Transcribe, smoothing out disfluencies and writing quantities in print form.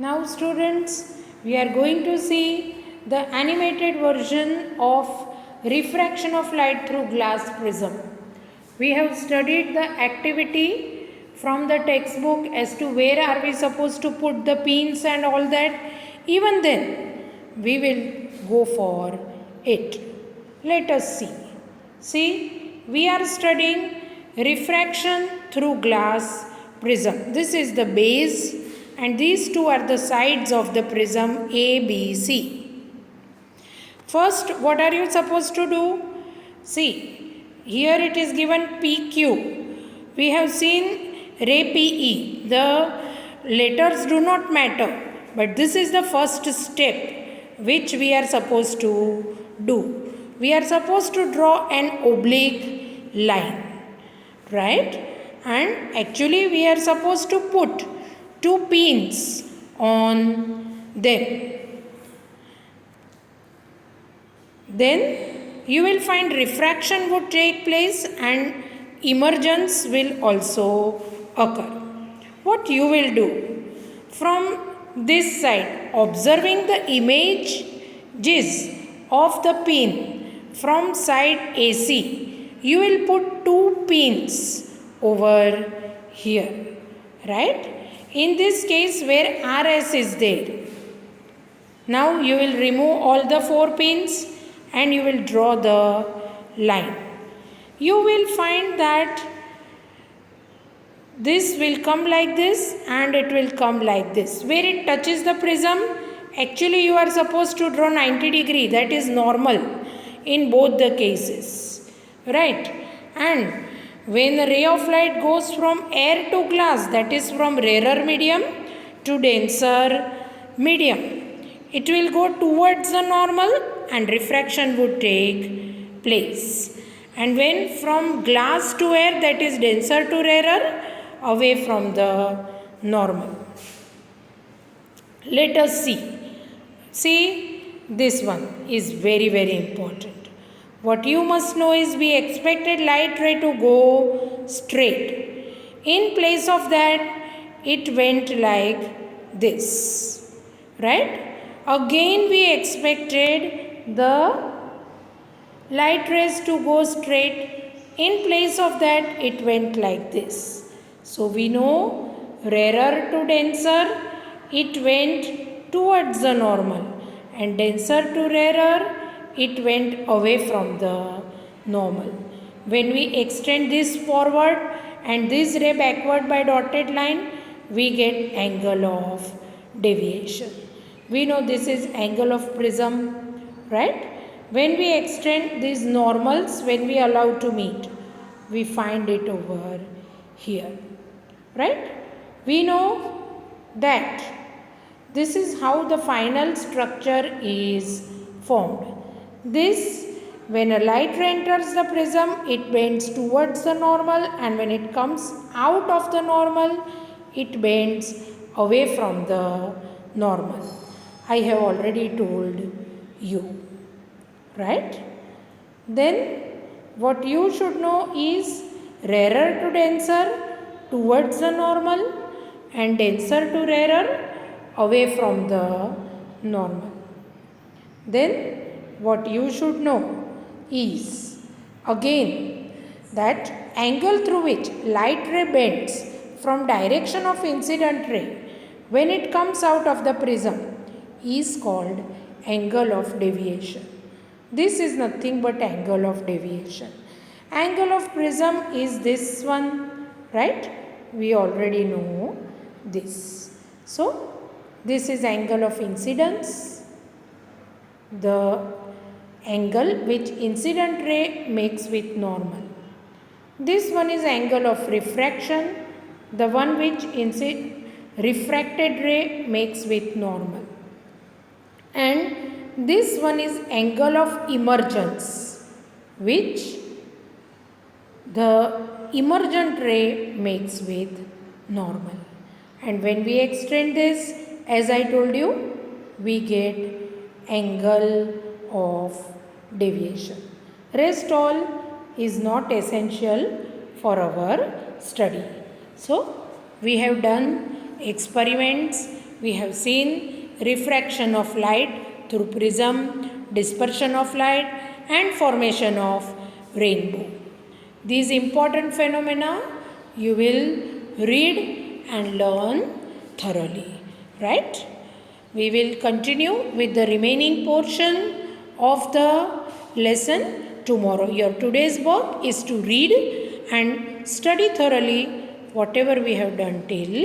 Now students, we are going to see the animated version of refraction of light through glass prism. We have studied the activity from the textbook as to where are we supposed to put the pins and all that. Even then, we will go for it. Let us see. See, we are studying refraction through glass prism. This is the base and these two are the sides of the prism A, B, C. First, what are you supposed to do? See, here it is given PQ. We have seen ray PE. The letters do not matter, but this is the first step which we are supposed to do. We are supposed to draw an oblique line, right? And actually we are supposed to put two pins on them. Then you will find refraction would take place and emergence will also occur. What you will do? From this side, observing the images of the pin from side AC, you will put two pins over here, right? In this case where RS is there. Now you will remove all the four pins and you will draw the line. You will find that this will come like this and it will come like this. Where it touches the prism, actually you are supposed to draw 90 degree. That is normal in both the cases, right? And when the ray of light goes from air to glass, that is from rarer medium to denser medium, it will go towards the normal and refraction would take place. And when from glass to air, that is denser to rarer, away from the normal. Let us see. See, this one is very, very important. What you must know is we expected light ray to go straight. In place of that, it went like this, right? Again we expected the light rays to go straight. In place of that, it went like this. So we know rarer to denser, it went towards the normal, and denser to rarer, it went away from the normal. When we extend this forward and this ray backward by dotted line, we get angle of deviation. We know this is angle of prism, right? When we extend these normals, when we allow to meet, we find it over here, right? We know that this is how the final structure is formed. This, when a light ray enters the prism, it bends towards the normal, and when it comes out of the normal, it bends away from the normal. I have already told you, right? Then what you should know is rarer to denser towards the normal and denser to rarer away from the normal. Then what you should know is again that angle through which light ray bends from direction of incident ray when it comes out of the prism is called angle of deviation. This is nothing but angle of deviation. Angle of prism is this one, right? We already know this. So, this is angle of incidence, the angle which incident ray makes with normal. This one is angle of refraction, the one which refracted ray makes with normal. And this one is angle of emergence, which the emergent ray makes with normal. And when we extend this, as I told you, we get angle of deviation. Rest all is not essential for our study. So, we have done experiments We have seen refraction of light through prism, dispersion of light, and formation of rainbow. These important phenomena you will read and learn thoroughly, right? We will continue with the remaining portion of the lesson tomorrow. Your today's work is to read and study thoroughly whatever we have done till